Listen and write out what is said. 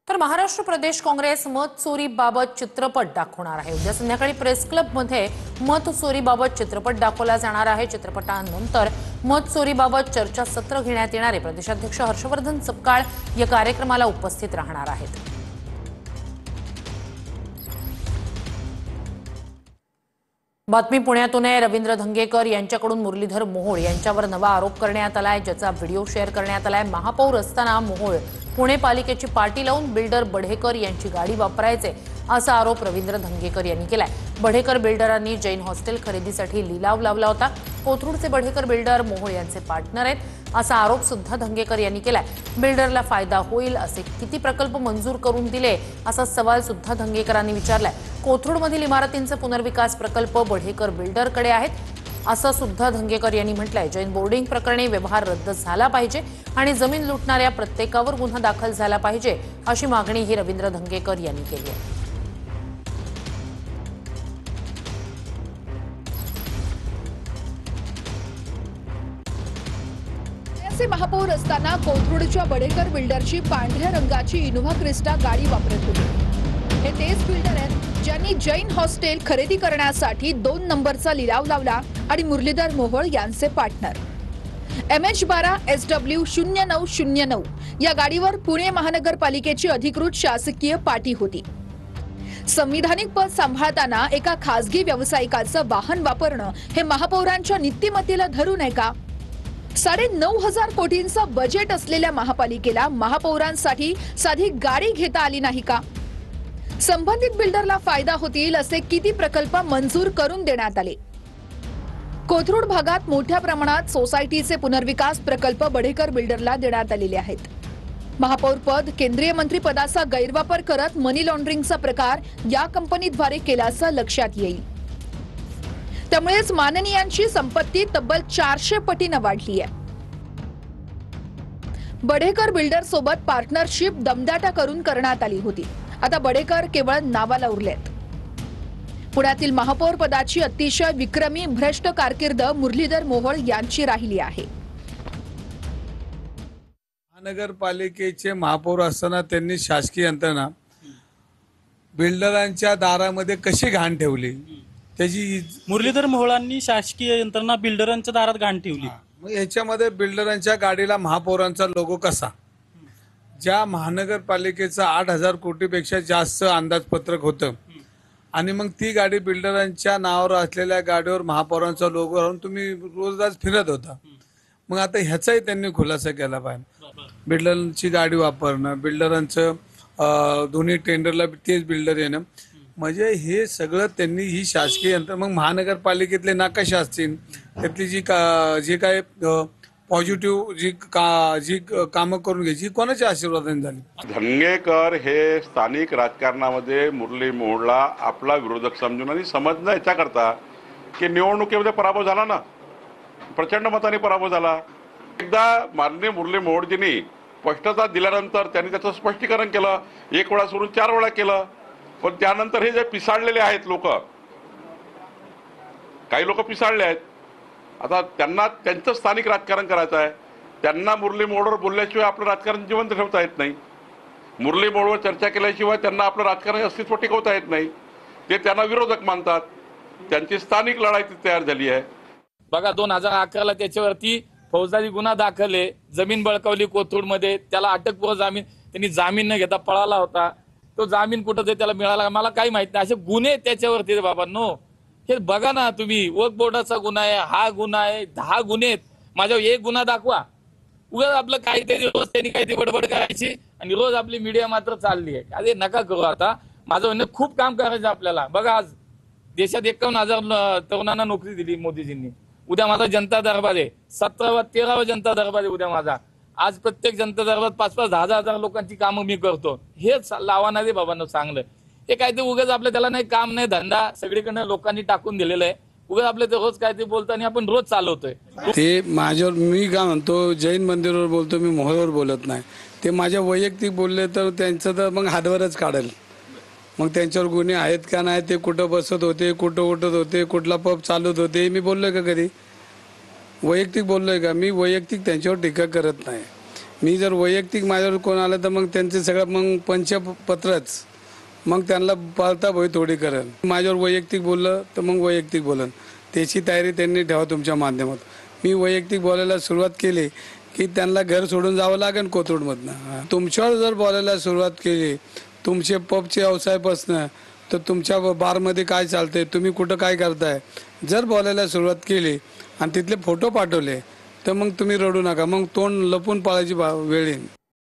तर महाराष्ट्र प्रदेश काँग्रेस मत चोरीबाबत चित्रपट दाखवणार आहे। उद्या संध्याकाळी प्रेस क्लबमध्ये मत चोरीबाबत चित्रपट दाखवला जाणार आहे। चित्रपटानंतर मत चोरीबाबत चर्चासत्र घेण्यात येणार आहे। प्रदेशाध्यक्ष हर्षवर्धन सपकाळ या कार्यक्रमाला उपस्थित राहणार आहेत। बातमी पुण्यातून आहे। रवींद्र धंगेकर यांच्याकडून मुरलीधर मोहोळ यांच्यावर नवा आरोप करण्यात आलाय, ज्याचा व्हिडिओ शेअर करण्यात आलाय। महापौर असताना मोहोळ पुणे पालिकेची पार्टी लावून बिल्डर बढेकर यांची गाडी वापरायचे असा आरोप रवींद्र धंगेकर यांनी केलाय। बढेकर बिल्डरांनी जैन हॉस्टेल खरेदीसाठी लिलाव लावला होता। कोथरूडचे बढेकर बिल्डर मोहोळ यांचे पार्टनर आहेत असा आरोप सुद्धा धंगेकर यांनी केलाय। बिल्डरला फायदा होईल असे किती प्रकल्प मंजूर करून दिले असा सवाल सुद्धा धंगेकरांनी विचारलाय। कोथरूडमधील इमारतींचे पुनर्विकास प्रकल्प बढेकर बिल्डरकडे आहेत असं सुद्धा धंगेकर यांनी म्हटलंय। जैन बोर्डिंग प्रकरणी व्यवहार रद्द झाला पाहिजे आणि जमीन लुटणाऱ्या प्रत्येकावर गुन्हा दाखल झाला पाहिजे अशी मागणी ही रवींद्र धंगेकर यांनी केली आहे। महापौर असताना कोथरूडच्या बढेकर बिल्डरची पांढऱ्या रंगाची इनोव्हा क्रिस्टा गाडी वापरत होती। हे तेच बिल्डर आहेत ज्यांनी जैन हॉस्टेल खरेदी करण्यासाठी 2 नंबरचा लिलाव लावला आणि मुरलीधर मोहोळ यांचे पार्टनर MH12 SW 0909 या गाडीवर पुणे महानगरपालिकेची अधिकृत शासकीय पाटी होती। संविधानिक पद सांभाळताना एका खासगी व्यावसायिकाचं वाहन वापरणं हे महापौरांच्या नीतिमत्तेला धरून आहे का? 9.5 कोटींचा बजेट असलेल्या महापालिकेला महापौरांसाठी साधी गाडी घेता आली नाही का? संबंधित बिल्डरला फायदा होतील असे किती प्रकल्प मंजूर करून देण्यात आले? कोथरूड भागात मोठ्या प्रमाणात सोसायटीचे पुनर्विकास प्रकल्प बढेकर बिल्डरला देण्यात आलेले आहेत। महापौर पद केंद्रीय मंत्री पदाचा गैरवापर करत मनी लॉन्ड्रिंगचा प्रकार या कंपनीद्वारे केल्याचं लक्षात येईल। त्यामुळेच माननीयांची संपत्ती तब्बल 400 पटीने वाढली आहे। बढेकर बिल्डर सोबत पार्टनरशिप दमदाटा करून करण्यात आली होती। आता बढेकर केवळ नावाला उरलेत। पुण्यातील महापौर पदाची अतिशय विक्रमी भ्रष्ट कारकीर्द मुरलीधर मोहोळ यांची राहिली आहे। महानगरपालिकेचे महापौर असताना त्यांनी शासकीय यंत्रणा बिल्डरांच्या दारामध्ये कशी घाण ठेवली त्याची मुरलीधर मोहोळांनी शासकीय यंत्रणा बिल्डरांच्या दारात घाण ठेवली। मग याच्यामध्ये बिल्डरांच्या गाडीला महापौरांचा लोगो कसा? ज्या महानगरपालिकेचं 8,000 कोटीपेक्षा जास्त अंदाजपत्रक होतं आणि मग ती गाडी बिल्डरांच्या नावावर असलेल्या गाडीवर महापौरांचा लोगो लावून तुम्ही रोज फिरत होता। मग आता ह्याचाही त्यांनी खुलासा केला पाहिजे। बिल्डरांची गाडी वापरणं, बिल्डरांचं दोन्ही टेंडरला तेच बिल्डर येणं, म्हणजे हे सगळं त्यांनी ही शासकीय यंत्रणा मग महानगरपालिकेतले नकाशे असतील त्यातली जी काय पॉझिटिव्ह जी कामं करून घ्यायची कोणाच्या आशीर्वादाने झाली? धंगेकर हे स्थानिक राजकारणामध्ये मुरली मोहोळला आपला विरोधक समजून आणि समजणं याच्याकरता की निवडणुकीमध्ये पराभव झाला ना, प्रचंड मताने पराभव झाला। एकदा माननीय मुरली मोहोळजींनी स्पष्टता दिल्यानंतर त्यांनी त्याचं स्पष्टीकरण केलं, 1 वेळा सोडून 4 वेळा केलं। पण त्यानंतर हे जे पिसाळलेले आहेत लोक, काही लोक पिसाळले आहेत, आता त्यांना त्यांचं स्थानिक राजकारण करायचं आहे। त्यांना मुरली मोहोळवर बोलल्याशिवाय आपलं राजकारण जिवंत ठेवता येत नाही। मुरली मोहोळवर चर्चा केल्याशिवाय त्यांना आपलं राजकारण अस्तित्व टिकवता येत नाही। ते त्यांना विरोधक मानतात, त्यांची स्थानिक लढाई तयार झाली आहे। बघा 2011ला त्याच्यावरती फौजदारी गुन्हा दाखल आहे, जमीन बळकावली कोथरूडमध्ये, त्याला अटकपूर्व जामीन त्यांनी जामीन न घेता पळाला होता। तो जामीन कुठं ते त्याला मिळाला मला काही माहित नाही। असे गुन्हे त्याच्यावरती बाबांनो, हे बघा ना तुम्ही, वक्फ बोर्डाचा गुन्हा आहे, हा गुन्हा आहे, 10 गुन्हे आहेत। माझ्यावर 1 गुन्हा दाखवा। उगाच आपलं काहीतरी रोज त्यांनी काहीतरी बडबड करायची आणि रोज आपली मीडिया मात्र चालली आहे। अरे नका करू। आता माझं म्हणणं खूप काम करायचं आपल्याला। बघा आज देशात 51,000 तरुणांना नोकरी दिली मोदीजींनी। उद्या माझा जनता दरबार आहे, 17वा 13वा जनता दरबार आहे उद्या माझा। आज प्रत्येक जनता दरबारात 5-5, 10,000 लोकांची कामं मी करतो। हेच लावाना दे बाबांनो चांगलं। हे काय ते उगाच आपलं त्याला नाही काम नाही धंदा सगळीकडनं लोकांनी टाकून दिलेलं आहे। उगाच आपलं ते रोज काय ते बोलतो आणि आपण रोज चालवतोय। ते माझ्यावर मी काय म्हणतो, जैन मंदिरावर बोलतो मी, मोहोळवर बोलत नाही। ते माझ्या वैयक्तिक बोलले तर त्यांचं तर मग हातवरच काढेल। मग त्यांच्यावर गुन्हे आहेत का नाही, ते कुठं बसत होते, कुठं उठत होते, कुठला पब चालवत होते, मी बोललोय का कधी? वैयक्तिक बोललोय का? मी वैयक्तिक त्यांच्यावर टीका करत नाही। मी जर वैयक्तिक माझ्यावर कोण आलं तर मग त्यांचे सगळं मग पंचपत्रच मग त्यांना पाळता भोय थोडी करेल. माझ्यावर वैयक्तिक बोललं तर मग वैयक्तिक बोलन, त्याची तयारी त्यांनी ठेवा तुमच्या माध्यमात. मी वैयक्तिक बोलायला सुरुवात केली की त्यांना घर सोडून जावं लागेल कोथरूडमधनं. तुमच्यावर जर बोलायला सुरुवात केली, तुमचे पबचे व्यवसायापासनं तर तुमच्या बारमध्ये काय चालतंय, तुम्ही कुठं काय करताय, जर बोलायला सुरुवात केली आणि तिथले फोटो पाठवले तर मग तुम्ही रडू नका, मग तोंड लपून पाळायची वेळ येईल.